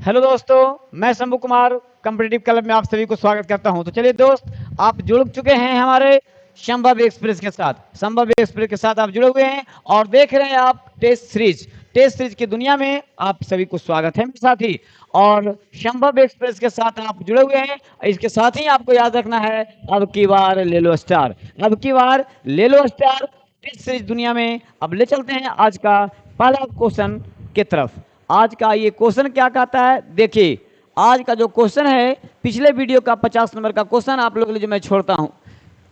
Hello दोस्तों, मैं Shambhu Kumar competitive club में आप सभी को स्वागत करता हूं। तो चलिए दोस्त, आप जुड़ चुके हैं हमारे संभव एक्सप्रेस के साथ। संभव एक्सप्रेस के साथ आप जुड़े हुए हैं और देख रहे हैं आप टेस्ट सीरीज की दुनिया में आप सभी को स्वागत है मेरे साथी। और संभव एक्सप्रेस के साथ आप जुड़े हुए हैं, इसके साथ ही आपको याद रखना है अब की बार ले लो स्टार। अब की बार ले लो स्टार टेस्ट सीरीज दुनिया में। अब ले चलते हैं आज का पहला क्वेश्चन की तरफ। आज का ये क्वेश्चन क्या कहता है, देखिए आज का जो क्वेश्चन है पिछले वीडियो का 50 नंबर का क्वेश्चन आप लोगों के लिए जो मैं छोड़ता हूं।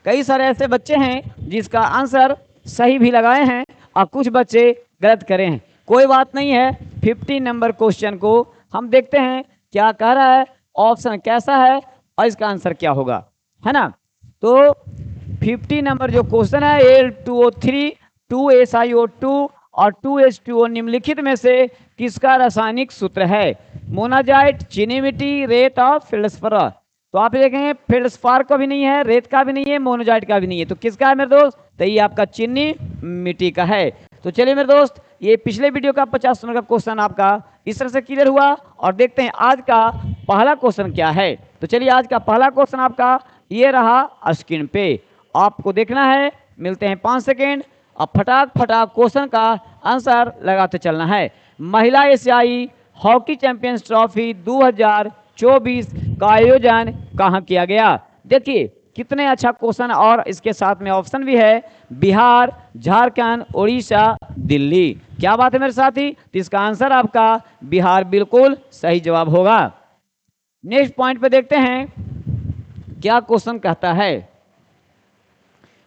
कई सारे ऐसे बच्चे हैं जिसका आंसर सही भी लगाए हैं और कुछ बच्चे गलत करे हैं। कोई बात नहीं है, 50 नंबर क्वेश्चन को हम देखते हैं क्या कह रहा है, ऑप्शन कैसा है और इसका आंसर क्या होगा, है ना। तो 50 नंबर जो क्वेश्चन है Al2O3 2SiO2 और 2H2O निम्नलिखित में से किसका रासायनिक सूत्र है। मोनाजाइट, चीनी मिट्टी, रेत और फेल्ड्स्पार। तो आप देखेंगे फेल्ड्स्पार का भी नहीं है, रेत का भी नहीं है, मोनाजाइट का भी नहीं है, तो किसका है मेरे दोस्त, तो ये आपका चीनी मिट्टी का है। तो चलिए मेरे दोस्त, ये पिछले वीडियो का 50 नंबर का क्वेश्चन आपका इस तरह से क्लियर हुआ और देखते हैं आज का पहला क्वेश्चन क्या है। तो चलिए आज का पहला क्वेश्चन आपका ये रहा स्क्रीन पे, आपको देखना है। मिलते हैं 5 सेकेंड। अब फटाक क्वेश्चन का आंसर लगाते चलना है। महिला एशियाई हॉकी चैंपियंस ट्रॉफी 2024 का आयोजन कहाँ किया गया। देखिए कितने अच्छा क्वेश्चन और इसके साथ में ऑप्शन भी है, बिहार, झारखंड, उड़ीसा, दिल्ली। क्या बात है मेरे साथी, तो इसका आंसर आपका बिहार बिल्कुल सही जवाब होगा। नेक्स्ट पॉइंट पे देखते हैं क्या क्वेश्चन कहता है।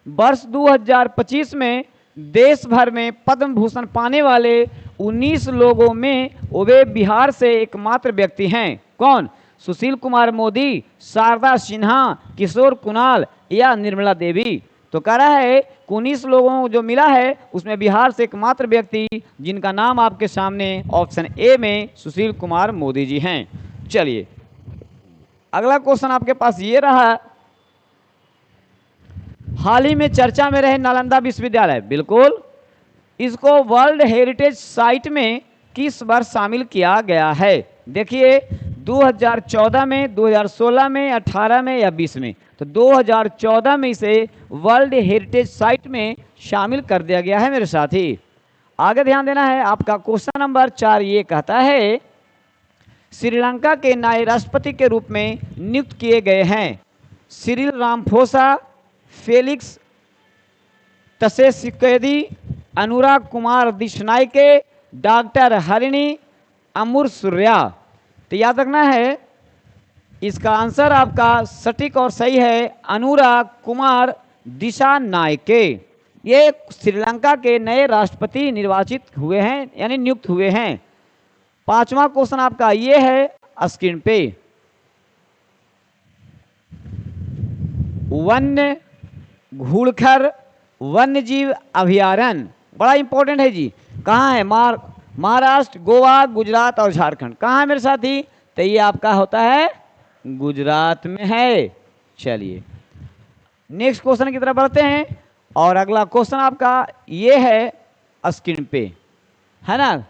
वर्ष 2025 में देश भर में पद्म भूषण पाने वाले 19 लोगों में वे बिहार से एकमात्र व्यक्ति हैं। कौन, सुशील कुमार मोदी, शारदा सिन्हा, किशोर कुणाल या निर्मला देवी। तो कह रहा है 19 लोगों को जो मिला है उसमें बिहार से एकमात्र व्यक्ति जिनका नाम आपके सामने ऑप्शन ए में सुशील कुमार मोदी जी हैं। चलिए अगला क्वेश्चन आपके पास ये रहा, हाल ही में चर्चा में रहे नालंदा विश्वविद्यालय, बिल्कुल इसको वर्ल्ड हेरिटेज साइट में किस वर्ष शामिल किया गया है। देखिए 2014 में, 2016 में, 18 में या 20 में। तो 2014 में इसे वर्ल्ड हेरिटेज साइट में शामिल कर दिया गया है मेरे साथी। आगे ध्यान देना है, आपका क्वेश्चन नंबर 4 ये कहता है श्रीलंका के नए राष्ट्रपति के रूप में नियुक्त किए गए हैं सिरिल रामफोसा, फेलिक्स तसेसिकेदी, अनुराग कुमार दिशनायके, डॉक्टर हरिणी अमूर सूर्या। तो याद रखना है इसका आंसर आपका सटीक और सही है अनुराग कुमार दिशानायके। ये श्रीलंका के नए राष्ट्रपति निर्वाचित हुए हैं यानी नियुक्त हुए हैं। 5वां क्वेश्चन आपका ये है स्क्रीन पे, वन्य घूड़खर वन्यजीव अभयारण्य बड़ा इंपॉर्टेंट है जी। कहाँ है, महाराष्ट्र, गोवा, गुजरात और झारखंड। कहाँ है मेरे साथी, तो ये आपका होता है गुजरात में है। चलिए नेक्स्ट क्वेश्चन की तरफ बढ़ते हैं और अगला क्वेश्चन आपका ये है स्क्रीन पे, है ना।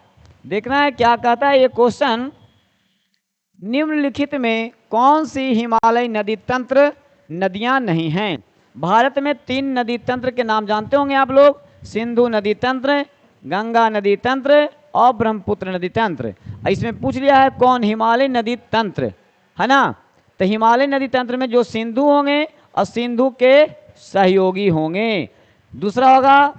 देखना है क्या कहता है ये क्वेश्चन, निम्नलिखित में कौन सी हिमालय नदी तंत्र नदियां नहीं हैं। भारत में 3 नदी तंत्र के नाम जानते होंगे आप लोग, सिंधु नदी तंत्र, गंगा नदी तंत्र और ब्रह्मपुत्र नदी तंत्र। इसमें पूछ लिया है कौन हिमालय नदी तंत्र, है ना। तो हिमालय नदी तंत्र में जो सिंधु होंगे और सिंधु के सहयोगी होंगे, दूसरा होगा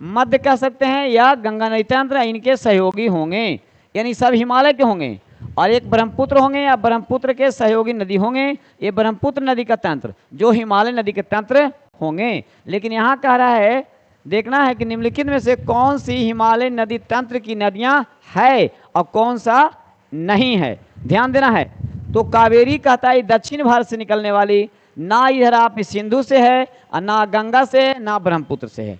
मध्य कह सकते हैं या गंगा नदी तंत्र इनके सहयोगी होंगे, यानी सब हिमालय के होंगे। और एक ब्रह्मपुत्र होंगे या ब्रह्मपुत्र के सहयोगी नदी होंगे, ये ब्रह्मपुत्र नदी का तंत्र जो हिमालय नदी के तंत्र होंगे। लेकिन यहाँ कह रहा है देखना है कि निम्नलिखित में से कौन सी हिमालय नदी तंत्र की नदियाँ है और कौन सा नहीं है, ध्यान देना है। तो कावेरी कहता है दक्षिण भारत से निकलने वाली, ना इधर आप सिंधु से है और ना गंगा से ना ब्रह्मपुत्र से है।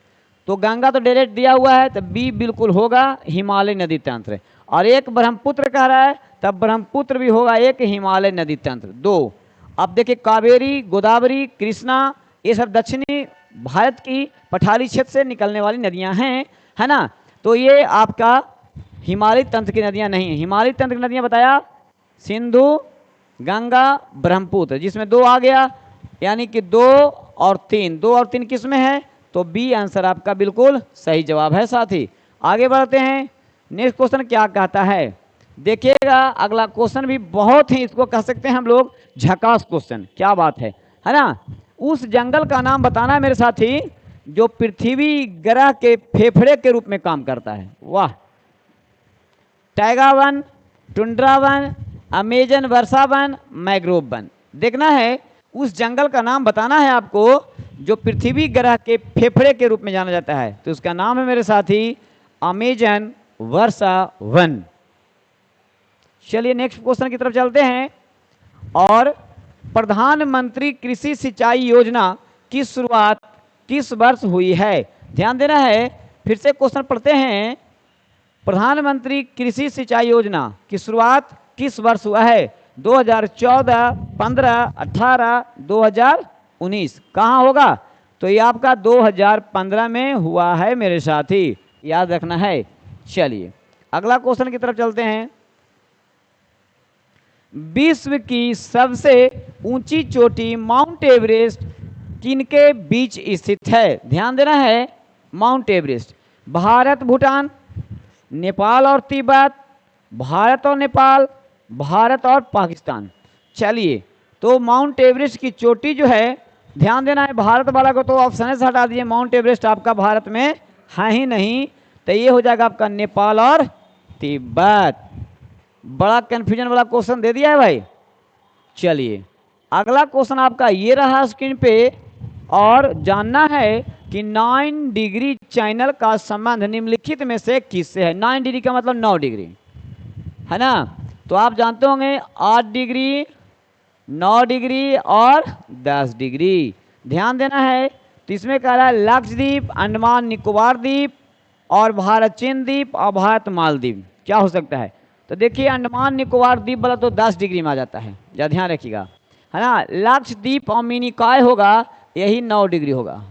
तो गंगा तो डायरेक्ट दिया हुआ है तो बी बिल्कुल होगा हिमालय नदी तंत्र। और एक ब्रह्मपुत्र कह रहा है तब ब्रह्मपुत्र भी होगा एक हिमालय नदी तंत्र 2। अब देखिए कावेरी, गोदावरी, कृष्णा ये सब दक्षिणी भारत की पठारी क्षेत्र से निकलने वाली नदियां हैं, है ना। तो ये आपका हिमालय तंत्र की नदियां नहीं है। हिमालय तंत्र की नदियां बताया सिंधु, गंगा, ब्रह्मपुत्र, जिसमें 2 आ गया, यानी कि 2 और 3, 2 और 3 किस में है, तो बी आंसर आपका बिल्कुल सही जवाब है। साथी आगे बढ़ते हैं, नेक्स्ट क्वेश्चन क्या कहता है, देखिएगा अगला क्वेश्चन भी बहुत ही, इसको कह सकते हैं हम लोग झकास क्वेश्चन, क्या बात है ना। उस जंगल का नाम बताना है मेरे साथी जो पृथ्वी ग्रह के फेफड़े के रूप में काम करता है। वाह, टैगा वन, टुंड्रा वन, अमेजन वर्षा वन, मैग्रोव वन। देखना है उस जंगल का नाम बताना है आपको जो पृथ्वी ग्रह के फेफड़े के रूप में जाना जाता है, तो उसका नाम है मेरे साथी अमेजन वर्षा वन। चलिए नेक्स्ट क्वेश्चन की तरफ चलते हैं। और प्रधानमंत्री कृषि सिंचाई योजना की शुरुआत किस वर्ष हुई है, ध्यान देना है, फिर से क्वेश्चन पढ़ते हैं। प्रधानमंत्री कृषि सिंचाई योजना की शुरुआत किस वर्ष हुआ है, 2014, 15, 18, 2019, कहाँ होगा, तो ये आपका 2015 में हुआ है मेरे साथी, याद रखना है। चलिए अगला क्वेश्चन की तरफ चलते हैं। विश्व की सबसे ऊंची चोटी माउंट एवरेस्ट किनके बीच स्थित है, ध्यान देना है। माउंट एवरेस्ट भारत भूटान, नेपाल और तिब्बत, भारत और नेपाल, भारत और पाकिस्तान। चलिए तो माउंट एवरेस्ट की चोटी जो है, ध्यान देना है, भारत वाला को तो ऑप्शन से हटा दीजिए, माउंट एवरेस्ट आपका भारत में है ही नहीं, तो ये हो जाएगा आपका नेपाल और तिब्बत। बड़ा कंफ्यूजन वाला क्वेश्चन दे दिया है भाई। चलिए अगला क्वेश्चन आपका ये रहा स्क्रीन पे, और जानना है कि 9 डिग्री चैनल का संबंध निम्नलिखित में से किससे है। 9 डिग्री का मतलब 9 डिग्री है ना, तो आप जानते होंगे 8 डिग्री, 9 डिग्री और 10 डिग्री। ध्यान देना है, तो इसमें कह रहा है लक्षद्वीप, अंडमान निकोबार द्वीप और भारत चीन द्वीप और भारत मालदीव, क्या हो सकता है, तो देखिए अंडमान निकोबार द्वीप वाला तो 10 डिग्री में आ जाता है, या ध्यान रखिएगा, है ना। लक्षद्वीप और मिनिकॉय होगा, यही 9 डिग्री होगा,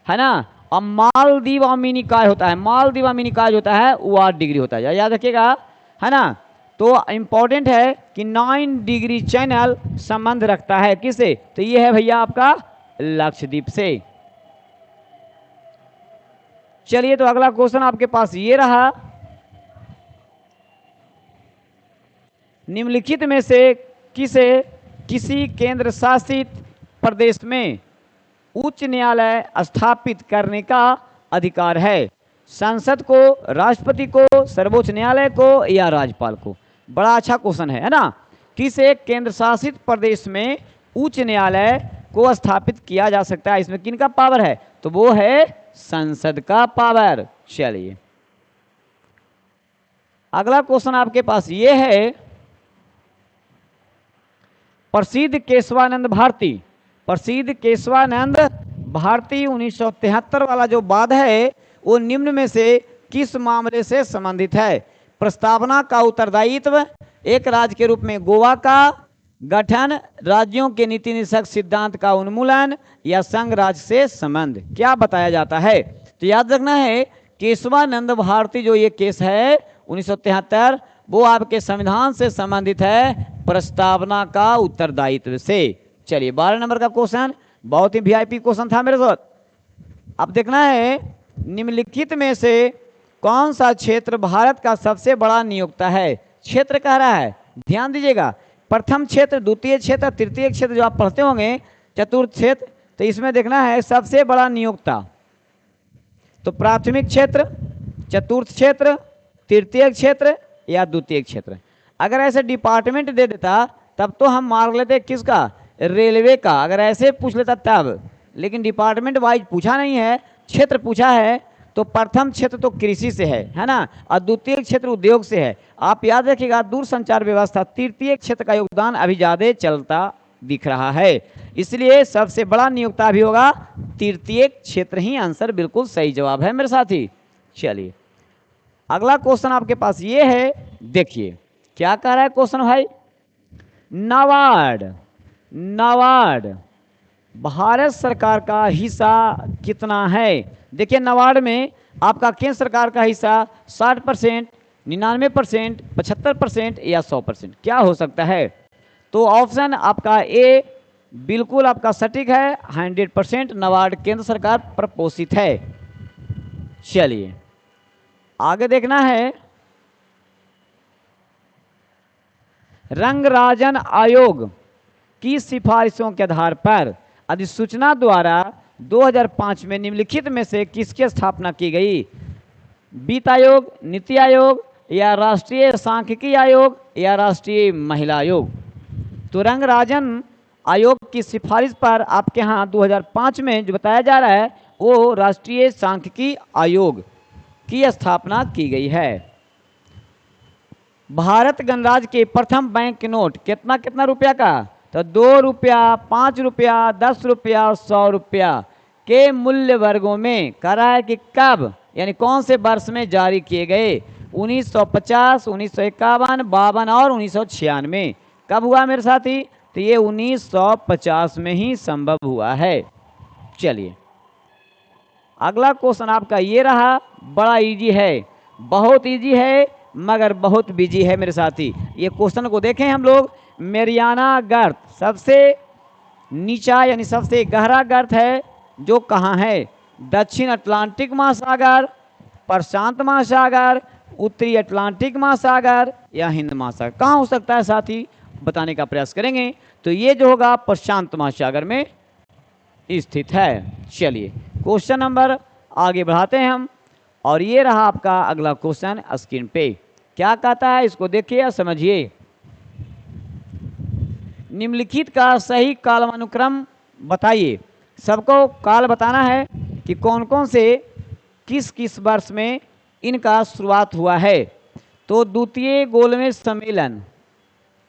है ना। और मालदीव और मिनिकॉय होता है, मालदीव और मिनिकॉय होता है वो 8 डिग्री होता है, याद रखिएगा, है ना। तो इंपॉर्टेंट है कि 9 डिग्री चैनल संबंध रखता है किससे, तो ये है भैया आपका लक्षद्वीप से। चलिए तो अगला क्वेश्चन आपके पास ये रहा, निम्नलिखित में से किसी केंद्र शासित प्रदेश में उच्च न्यायालय स्थापित करने का अधिकार है, संसद को, राष्ट्रपति को, सर्वोच्च न्यायालय को या राज्यपाल को। बड़ा अच्छा क्वेश्चन है ना। किस एक केंद्र शासित प्रदेश में उच्च न्यायालय को स्थापित किया जा सकता है, इसमें किनका पावर है, तो वो है संसद का पावर। चलिए अगला क्वेश्चन आपके पास ये है, प्रसिद्ध केशवानंद भारती, प्रसिद्ध केशवानंद भारती 1973 वाला जो वाद है वो निम्न में से किस मामले से संबंधित है, प्रस्तावना का उत्तरदायित्व, एक राज्य के रूप में गोवा का गठन, राज्यों के नीति निषेध सिद्धांत का उन्मूलन या संघ राज्य से संबंध, क्या बताया जाता है। तो याद रखना है केशवानंद भारती जो ये केस है 1973 वो आपके संविधान से संबंधित है, प्रस्तावना का उत्तरदायित्व से। चलिए 12 नंबर का क्वेश्चन बहुत ही वीआईपी क्वेश्चन था मेरे साथ। अब देखना है निम्नलिखित में से कौन सा क्षेत्र भारत का सबसे बड़ा नियोक्ता है, क्षेत्र कह रहा है, ध्यान दीजिएगा, प्रथम क्षेत्र, द्वितीय क्षेत्र, तृतीय क्षेत्र जो आप पढ़ते होंगे, चतुर्थ क्षेत्र, तो इसमें देखना है सबसे बड़ा नियोक्ता, तो प्राथमिक क्षेत्र, चतुर्थ क्षेत्र, तृतीय क्षेत्र या द्वितीय क्षेत्र। अगर ऐसे डिपार्टमेंट दे देता तब तो हम मार लेते किसका, रेलवे का, अगर ऐसे पूछ लेता तब, लेकिन डिपार्टमेंट वाइज पूछा नहीं है, क्षेत्र पूछा है, तो प्रथम क्षेत्र तो कृषि से है ना, और द्वितीय क्षेत्र उद्योग से है। आप याद रखिएगा दूरसंचार व्यवस्था, तृतीय क्षेत्र का योगदान अभी ज़्यादा चलता दिख रहा है, इसलिए सबसे बड़ा नियोक्ता भी होगा तृतीय क्षेत्र ही आंसर बिल्कुल सही जवाब है मेरे साथी। चलिए अगला क्वेश्चन आपके पास ये है, देखिए क्या कह रहा है क्वेश्चन भाई, नाबार्ड, नाबार्ड भारत सरकार का हिस्सा कितना है। देखिए नाबार्ड में आपका केंद्र सरकार का हिस्सा 60%, 99%, 75% या 100%, क्या हो सकता है? तो ऑप्शन आपका ए बिल्कुल आपका सटीक है। 100% नाबार्ड केंद्र सरकार पर पोषित है। चलिए आगे देखना है। रंगराजन आयोग की सिफारिशों के आधार पर अधिसूचना द्वारा 2005 में निम्नलिखित में से किसकी स्थापना की गई? वित्त आयोग, नीति आयोग, या राष्ट्रीय सांख्यिकी आयोग, या राष्ट्रीय महिला आयोग? तो रंगराजन आयोग की सिफारिश पर आपके यहाँ 2005 में जो बताया जा रहा है वो राष्ट्रीय सांख्यिकी आयोग की स्थापना की गई है। भारत गणराज्य के प्रथम बैंक नोट कितना कितना रुपया का? तो 2 रुपया, 5 रुपया, 10 रुपया और 100 रुपया के मूल्य वर्गों में करा है कि कब यानी कौन से वर्ष में जारी किए गए? 1950, 1951, 52 और 1996। कब हुआ मेरे साथी? तो ये 1950 में ही संभव हुआ है। चलिए अगला क्वेश्चन आपका ये रहा, बड़ा इजी है, बहुत इजी है मगर बहुत बिजी है मेरे साथी। ये क्वेश्चन को देखें हम लोग। मेरियाना गर्त सबसे नीचा यानी सबसे गहरा गर्त है जो कहाँ है? दक्षिण अटलांटिक महासागर, प्रशांत महासागर, उत्तरी अटलांटिक महासागर या हिंद महासागर? कहाँ हो सकता है साथी? बताने का प्रयास करेंगे। तो ये जो होगा प्रशांत महासागर में स्थित है। चलिए क्वेश्चन नंबर आगे बढ़ाते हैं हम, और ये रहा आपका अगला क्वेश्चन स्क्रीन पे। क्या कहता है इसको देखिए और समझिए। निम्नलिखित का सही कालानुक्रम बताइए। सबको काल बताना है कि कौन कौन से किस किस वर्ष में इनका शुरुआत हुआ है। तो द्वितीय गोलमेज सम्मेलन,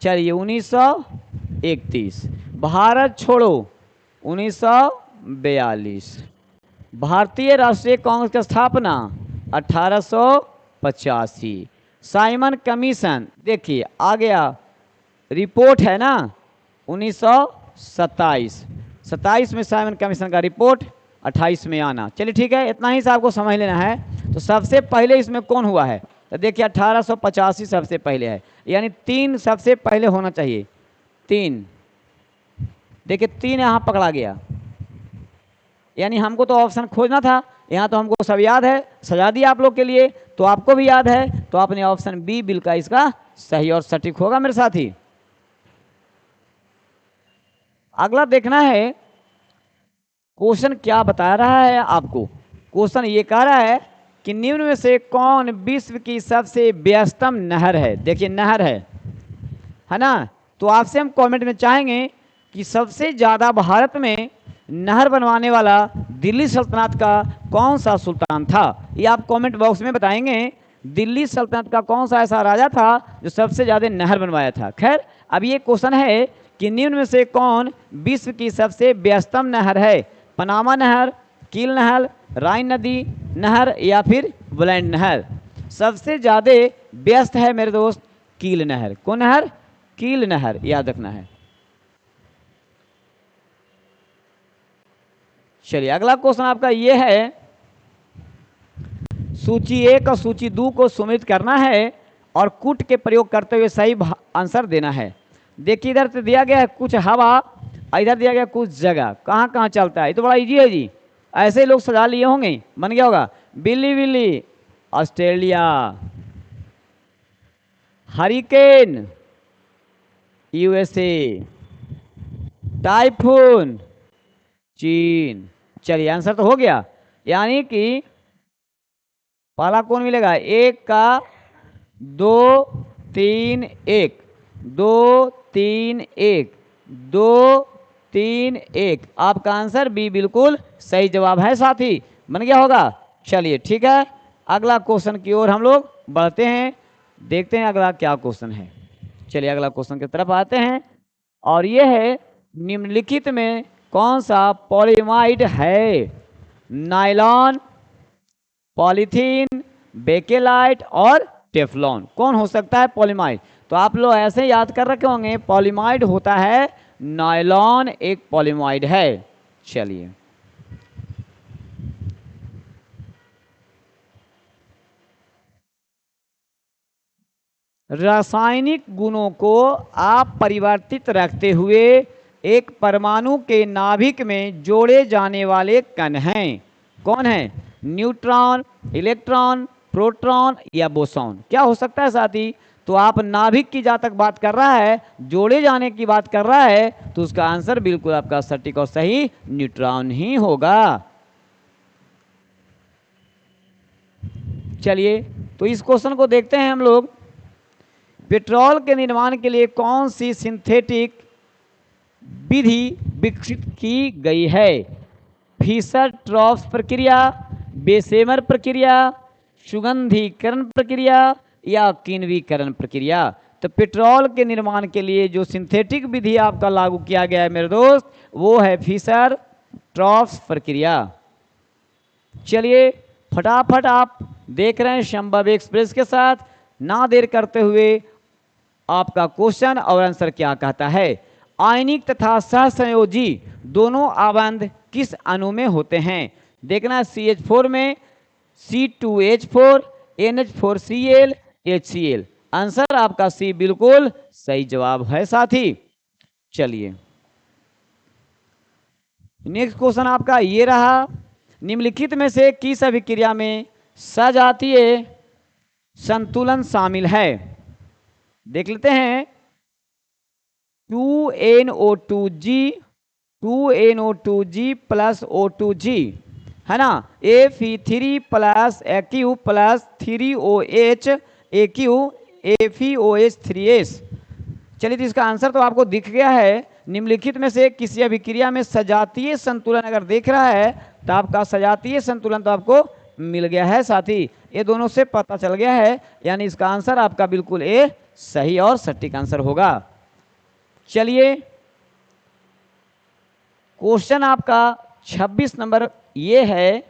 चलिए 1931। भारत छोड़ो 1942। भारतीय राष्ट्रीय कांग्रेस की स्थापना 1885। साइमन कमीशन देखिए आ गया, रिपोर्ट है ना 1927। 27 में साइमन कमीशन का रिपोर्ट, 28 में आना। चलिए ठीक है, इतना ही से आपको समझ लेना है। तो सबसे पहले इसमें कौन हुआ है? तो देखिए 1885 सबसे पहले है, यानी 3 सबसे पहले होना चाहिए। 3 देखिए 3 यहाँ पकड़ा गया, यानी हमको तो ऑप्शन खोजना था। यहाँ तो हमको सब याद है, सजा दिया आप लोग के लिए, तो आपको भी याद है। तो आपने ऑप्शन बी बिल्कुल इसका सही और सटीक होगा मेरे साथी। अगला देखना है क्वेश्चन क्या बता रहा है आपको। क्वेश्चन ये कह रहा है कि निम्न में से कौन विश्व की सबसे व्यस्तम नहर है? देखिए नहर है ना। तो आपसे हम कमेंट में चाहेंगे कि सबसे ज़्यादा भारत में नहर बनवाने वाला दिल्ली सल्तनत का कौन सा सुल्तान था? ये आप कमेंट बॉक्स में बताएंगे। दिल्ली सल्तनत का कौन सा ऐसा राजा था जो सबसे ज़्यादा नहर बनवाया था? खैर अब ये क्वेश्चन है कि निम्न में से कौन विश्व की सबसे व्यस्तम नहर है? पनामा नहर, कील नहर, राइन नदी नहर या फिर ब्लैंड नहर? सबसे ज़्यादा व्यस्त है मेरे दोस्त कील नहर। कौन नहर? कील नहर, याद रखना है। चलिए अगला क्वेश्चन आपका ये है, सूची 1 और सूची 2 को सुमित करना है और कुट के प्रयोग करते हुए सही आंसर देना है। देखिए इधर तो दिया गया है कुछ हवा, इधर दिया गया कुछ जगह, कहाँ कहाँ चलता है। ये तो बड़ा इजी है जी, ऐसे लोग सजा लिए होंगे, बन गया होगा। बिल्ली बिल्ली ऑस्ट्रेलिया, हरिकेन यूएसए, टाइफून चीन। चलिए आंसर तो हो गया, यानी कि पहला कौन मिलेगा? 1 का 2 3 1, 2 3 1, 2 3 1। आपका आंसर बी बिल्कुल सही जवाब है साथी, बन गया होगा। चलिए ठीक है, अगला क्वेश्चन की ओर हम लोग बढ़ते हैं, देखते हैं अगला क्या क्वेश्चन है। चलिए अगला क्वेश्चन की तरफ आते हैं, और ये है निम्नलिखित में कौन सा पॉलीमाइड है? नायलॉन, पॉलीथीन, बेकेलाइट और टेफ्लॉन। कौन हो सकता है पॉलीमाइड? तो आप लोग ऐसे याद कर रखे होंगे, पॉलीमाइड होता है नायलॉन, एक पॉलीमाइड है। चलिए रासायनिक गुणों को आप परिवर्तित रखते हुए एक परमाणु के नाभिक में जोड़े जाने वाले कण हैं। कौन है? न्यूट्रॉन, इलेक्ट्रॉन, प्रोटॉन या बोसॉन। क्या हो सकता है साथी? तो आप नाभिक की जहां तक बात कर रहा है, जोड़े जाने की बात कर रहा है, तो उसका आंसर बिल्कुल आपका सटीक और सही न्यूट्रॉन ही होगा। चलिए तो इस क्वेश्चन को देखते हैं हम लोग। पेट्रोल के निर्माण के लिए कौन सी सिंथेटिक विधि विकसित की गई है? फिशर ट्रॉप्स प्रक्रिया, बेसेमर प्रक्रिया, सुगंधीकरण प्रक्रिया या किण्वीकरण प्रक्रिया। तो पेट्रोल के निर्माण के लिए जो सिंथेटिक विधि आपका लागू किया गया है मेरे दोस्त, वो है फिशर ट्रॉप्स प्रक्रिया। चलिए फटाफट आप देख रहे हैं संभव एक्सप्रेस के साथ, ना देर करते हुए आपका क्वेश्चन और आंसर क्या कहता है। आयनिक तथा सहसंयोजी दोनों आबंध किस अणु में होते हैं? देखना CH4 में, C2H4, NH4Cl, HCl। आंसर आपका सी बिल्कुल सही जवाब है साथी। चलिए नेक्स्ट क्वेश्चन आपका ये रहा। निम्नलिखित में से किस अभिक्रिया में सजातीय संतुलन शामिल है? देख लेते हैं। 2NO2G, 2NO2G प्लस O2G है ना, Fe3 plus Aq plus 3OH Aq FeOH3s। चलिए तो इसका आंसर तो आपको दिख गया है। निम्नलिखित में से किसी अभिक्रिया में सजातीय संतुलन अगर देख रहा है तो आपका सजातीय संतुलन तो आपको मिल गया है साथी। ये दोनों से पता चल गया है, यानी इसका आंसर आपका बिल्कुल ए सही और सटीक आंसर होगा। चलिए क्वेश्चन आपका 26 नंबर ये है।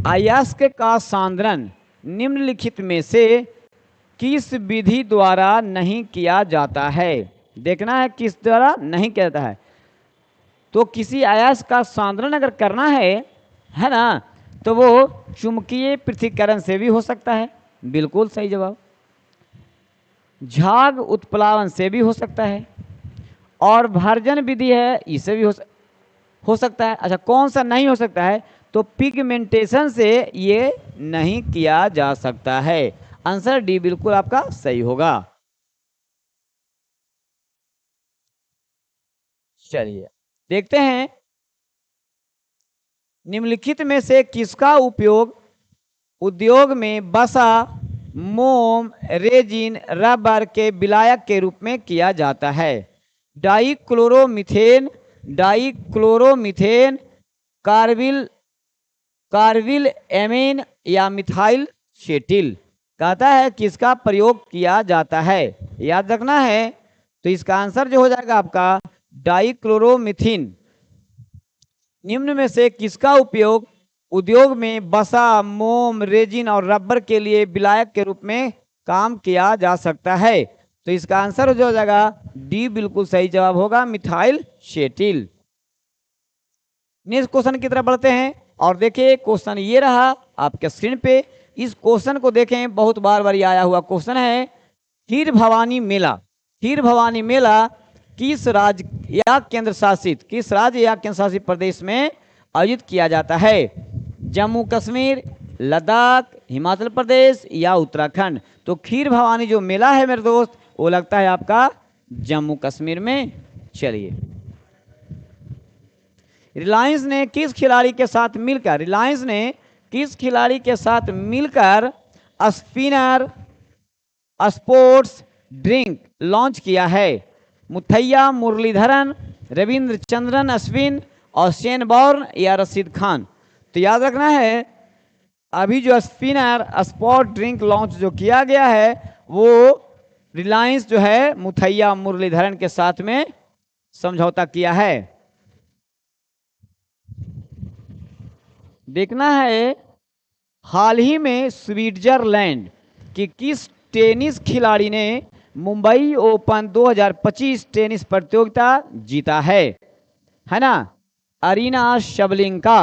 अयस्क का सांद्रण निम्नलिखित में से किस विधि द्वारा नहीं किया जाता है? देखना है किस द्वारा नहीं किया जाता है। तो किसी अयस्क का सांद्रण अगर करना है ना, तो वो चुंबकीय पृथक्करण से भी हो सकता है, बिल्कुल सही जवाब। झाग उत्प्लावन से भी हो सकता है, और भर्जन विधि है, इससे भी हो सकता है। अच्छा कौन सा नहीं हो सकता है? तो पिगमेंटेशन से ये नहीं किया जा सकता है। आंसर डी बिल्कुल आपका सही होगा। चलिए देखते हैं। निम्नलिखित में से किसका उपयोग उद्योग में वसा, मोम, रेजिन, रबर के विलायक के रूप में किया जाता है? डाइक्लोरोमीथेन, डाइक्लोरोमीथेन, कार्बिल एमीन या मिथाइल सेटिल। कहता है किसका प्रयोग किया जाता है, याद रखना है। तो इसका आंसर जो हो जाएगा आपका डाइक्लोरोमीथेन। निम्न में से किसका उपयोग उद्योग में वसा, मोम, रेजिन और रबर के लिए विलायक के रूप में काम किया जा सकता है? तो इसका आंसर जो हो जाएगा डी बिल्कुल सही जवाब होगा, मिथाइल सेटिल। नेक्स्ट क्वेश्चन की तरफ बढ़ते हैं और देखिए क्वेश्चन ये रहा आपके स्क्रीन पे। इस क्वेश्चन को देखें, बहुत बार आया हुआ क्वेश्चन है। खीर भवानी मेला, खीर भवानी मेला किस राज्य या केंद्र शासित प्रदेश में आयोजित किया जाता है? जम्मू कश्मीर, लद्दाख, हिमाचल प्रदेश या उत्तराखंड। तो खीर भवानी जो मेला है मेरे दोस्त, वो लगता है आपका जम्मू कश्मीर में। चलिए रिलायंस ने किस खिलाड़ी के साथ मिलकर स्पिनर स्पोर्ट्स ड्रिंक लॉन्च किया है? मुथैया मुरलीधरन, रविंद्रचंद्रन अश्विन, और शेन बॉर्न या रशीद खान। तो याद रखना है अभी जो स्पिनर स्पोर्ट ड्रिंक लॉन्च जो किया गया है वो रिलायंस जो है मुथैया मुरलीधरन के साथ में समझौता किया है। देखना है हाल ही में स्विट्जरलैंड की किस टेनिस खिलाड़ी ने मुंबई ओपन 2025 टेनिस प्रतियोगिता जीता है ना? अरीना शबलिंका,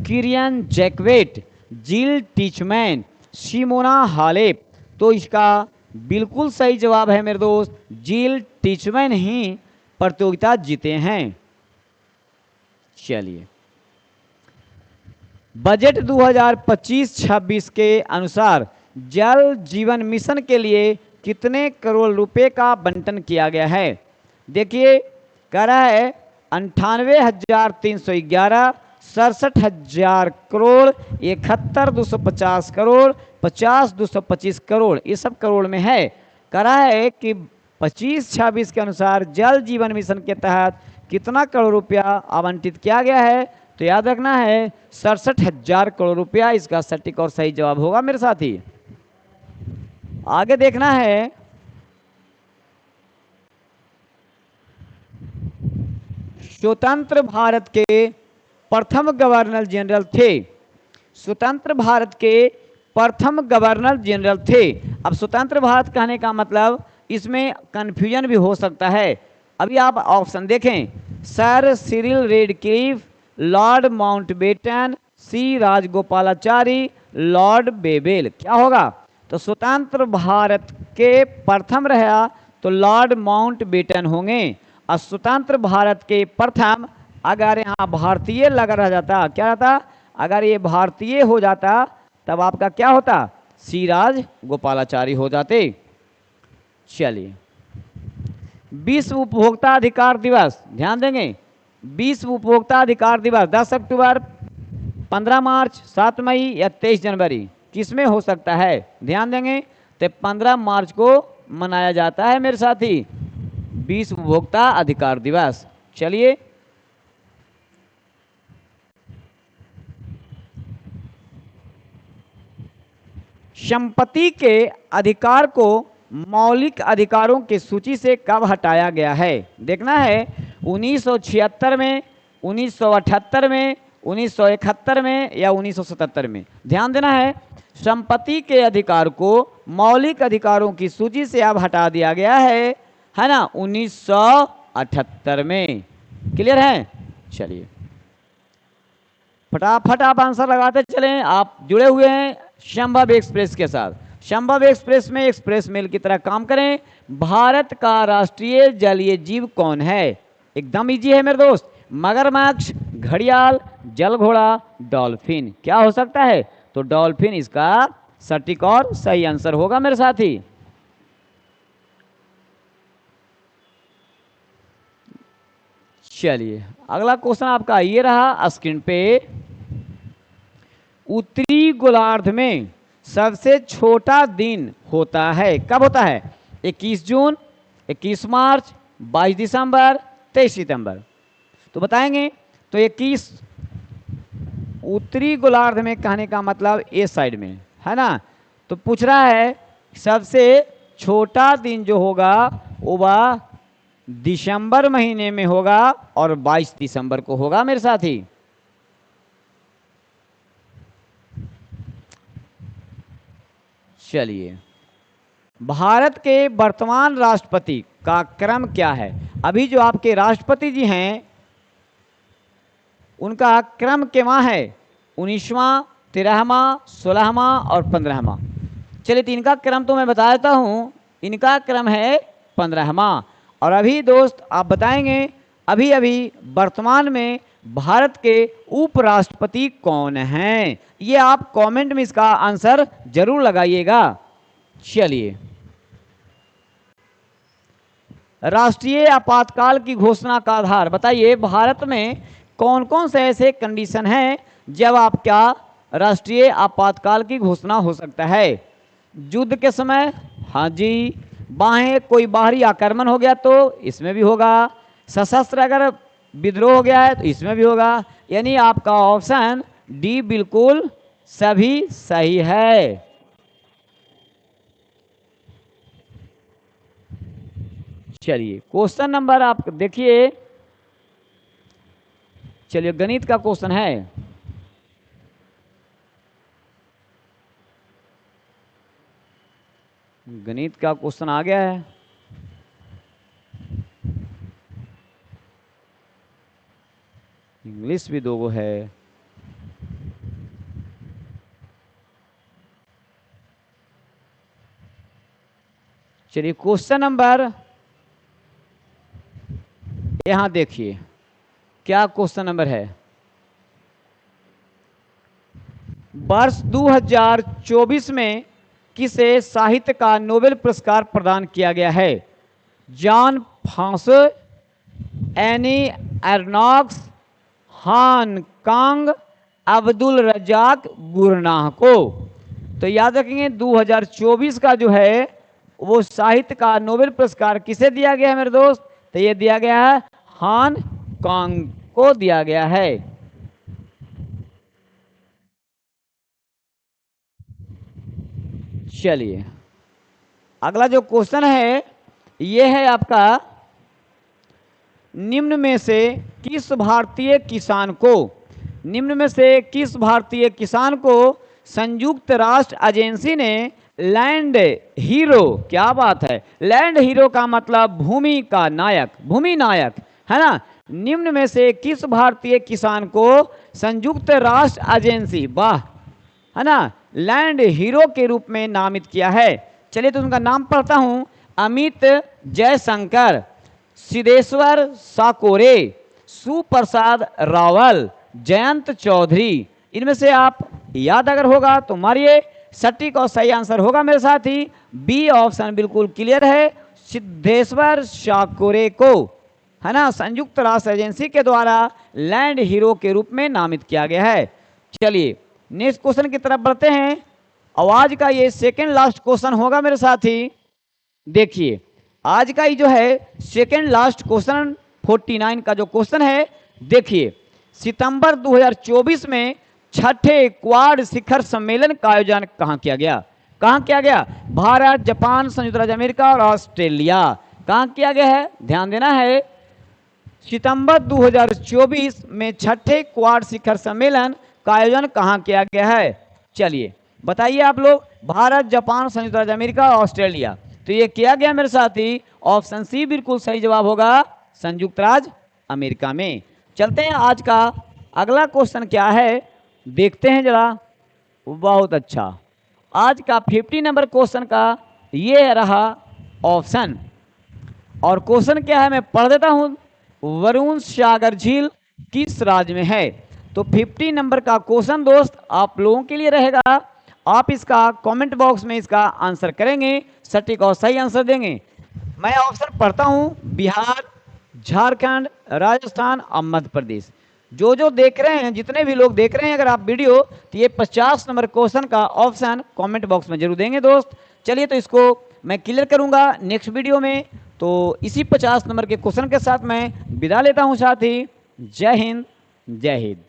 किरियन जैकवेट, जिल टीचमैन, सिमोना हालेप। तो इसका बिल्कुल सही जवाब है मेरे दोस्त, जिल टिचमैन ही प्रतियोगिता जीते हैं। चलिए, बजट 2025-26 के अनुसार जल जीवन मिशन के लिए कितने करोड़ रुपए का आवंटन किया गया है? देखिए, कह रहा है 98,311, 67,000 करोड़, 71,250 करोड़, 50,225 करोड़, ये सब करोड़ में है। कह रहा है कि 25-26 के अनुसार जल जीवन मिशन के तहत कितना करोड़ रुपया आवंटित किया गया है? तो याद रखना है 67,000 करोड़ रुपया इसका सटीक और सही जवाब होगा मेरे साथी। आगे देखना है, स्वतंत्र भारत के प्रथम गवर्नर जनरल थे। स्वतंत्र भारत के प्रथम गवर्नर जनरल थे। अब स्वतंत्र भारत कहने का मतलब इसमें कंफ्यूजन भी हो सकता है। अभी आप ऑप्शन देखें, Sir Cyril Radcliffe, Lord Mountbatten, C Rajagopalachari, Lord Wavell, क्या होगा? तो स्वतंत्र भारत के प्रथम रहा तो लॉर्ड माउंटबेटन होंगे। और स्वतंत्र भारत के प्रथम, अगर यहाँ भारतीय लगा रह जाता, क्या रहता? अगर ये भारतीय हो जाता तब आपका क्या होता? सी राजगोपालाचारी हो जाते। चलिए, विश्व उपभोक्ता अधिकार दिवस, ध्यान देंगे, विश्व उपभोक्ता अधिकार दिवस 10 अक्टूबर, 15 मार्च, 7 मई या 23 जनवरी, किसमें हो सकता है? ध्यान देंगे, तो 15 मार्च को मनाया जाता है मेरे साथी विश्व उपभोक्ता अधिकार दिवस। चलिए, संपत्ति के अधिकार को मौलिक अधिकारों की सूची से कब हटाया गया है? देखना है, 1976 में, 1978 में, 1971 में या 1977 में। ध्यान देना है, संपत्ति के अधिकार को मौलिक अधिकारों की सूची से अब हटा दिया गया है ना, 1978 में। क्लियर है? चलिए, फटाफट आप आंसर लगाते चलें। आप जुड़े हुए हैं संभव एक्सप्रेस के साथ। संभव एक्सप्रेस में एक्सप्रेस मेल की तरह काम करें। भारत का राष्ट्रीय जलीय जीव कौन है? एकदम इजी है मेरे दोस्त, मगरमच्छ, घड़ियाल, जलघोड़ा, डॉल्फिन। क्या हो सकता है? तो डॉल्फिन इसका सटीक और सही आंसर होगा मेरे साथी। चलिए, अगला क्वेश्चन आपका ये रहा स्क्रीन पे, उत्तरी गोलार्ध में सबसे छोटा दिन होता है, कब होता है? 21 जून, 21 मार्च, 22 दिसंबर, 23 सितंबर। तो बताएंगे, तो 21 उत्तरी गोलार्ध में कहने का मतलब ए साइड में है ना। तो पूछ रहा है सबसे छोटा दिन जो होगा वह दिसंबर महीने में होगा और 22 दिसंबर को होगा मेरे साथी। चलिए, भारत के वर्तमान राष्ट्रपति का क्रम क्या है? अभी जो आपके राष्ट्रपति जी हैं उनका क्रम केवा है? 19वां, 13वां, 16वां और 15वां। चलिए, तो इनका क्रम तो मैं बता देता हूं, इनका क्रम है 15वां। और अभी दोस्त आप बताएंगे, अभी अभी वर्तमान में भारत के उपराष्ट्रपति कौन हैं? ये आप कमेंट में इसका आंसर जरूर लगाइएगा। चलिए, राष्ट्रीय आपातकाल की घोषणा का आधार बताइए, भारत में कौन कौन से ऐसे कंडीशन हैं जब आपका राष्ट्रीय आपातकाल की घोषणा हो सकता है? युद्ध के समय, हाँ जी, बाहें कोई बाहरी आक्रमण हो गया तो इसमें भी होगा, सशस्त्र अगर विद्रोह हो गया है तो इसमें भी होगा। यानी आपका ऑप्शन डी बिल्कुल सभी सही है। चलिए, क्वेश्चन नंबर आप देखिए, चलिए गणित का क्वेश्चन है। गणित का क्वेश्चन आ गया है। इंग्लिश भी 2 है। चलिए क्वेश्चन नंबर, यहां देखिए क्या क्वेश्चन नंबर है। वर्ष 2024 में किसे साहित्य का नोबेल पुरस्कार प्रदान किया गया है? जॉन फ्रांसो, एनी एर्नॉक्स, हान कांग, अब्दुल रजाक गुरनाह को। तो याद रखेंगे 2024 का जो है वो साहित्य का नोबेल पुरस्कार किसे दिया गया है मेरे दोस्त? तो ये दिया गया है हान कांग को दिया गया है। चलिए अगला जो क्वेश्चन है ये है आपका, निम्न में से किस भारतीय किसान को, निम्न में से किस भारतीय किसान को संयुक्त राष्ट्र एजेंसी ने लैंड हीरो, क्या बात है, लैंड हीरो का मतलब भूमि का नायक, भूमि नायक है ना, निम्न में से किस भारतीय किसान को संयुक्त राष्ट्र एजेंसी, वाह, है ना, लैंड हीरो के रूप में नामित किया है? चलिए तो उनका नाम पढ़ता हूं, अमित जयशंकर, सिद्धेश्वर साकोरे, सुप्रसाद रावल, जयंत चौधरी। इनमें से आप याद अगर होगा तो मारिए, सटीक और सही आंसर होगा मेरे साथी बी ऑप्शन बिल्कुल क्लियर है, सिद्धेश्वर साकोरे को, है ना, संयुक्त राष्ट्र एजेंसी के द्वारा लैंड हीरो के रूप में नामित किया गया है। चलिए नेक्स्ट क्वेश्चन की तरफ बढ़ते हैं। आज का ये सेकेंड लास्ट क्वेश्चन होगा मेरे साथी। देखिए आज का ही जो है सेकेंड लास्ट क्वेश्चन 49 का जो क्वेश्चन है, देखिए सितंबर 2024 में छठे क्वाड शिखर सम्मेलन का आयोजन कहां किया गया? कहां किया गया? भारत, जापान, संयुक्त राज्य अमेरिका और ऑस्ट्रेलिया। कहां किया गया है? ध्यान देना है, सितंबर 2024 में छठे क्वाड शिखर सम्मेलन का आयोजन कहां किया गया है? चलिए बताइए आप लोग, भारत, जापान, संयुक्त राज्य अमेरिका और ऑस्ट्रेलिया। तो ये किया गया मेरे साथी ऑप्शन सी बिल्कुल सही जवाब होगा, संयुक्त राज्य अमेरिका में। चलते हैं आज का अगला क्वेश्चन क्या है, देखते हैं जरा। बहुत अच्छा, आज का 50 नंबर क्वेश्चन का ये रहा ऑप्शन, और क्वेश्चन क्या है मैं पढ़ देता हूं, वरुण सागर झील किस राज्य में है? तो 50 नंबर का क्वेश्चन दोस्त आप लोगों के लिए रहेगा, आप इसका कमेंट बॉक्स में इसका आंसर करेंगे, सटीक और सही आंसर देंगे। मैं ऑप्शन पढ़ता हूं, बिहार, झारखंड, राजस्थान और मध्य प्रदेश। जो जो देख रहे हैं, जितने भी लोग देख रहे हैं अगर आप वीडियो, तो ये 50 नंबर क्वेश्चन का ऑप्शन कमेंट बॉक्स में जरूर देंगे दोस्त। चलिए तो इसको मैं क्लियर करूंगा नेक्स्ट वीडियो में। तो इसी 50 नंबर के क्वेश्चन के साथ मैं विदा लेता हूं साथी। जय हिंद, जय हिंद।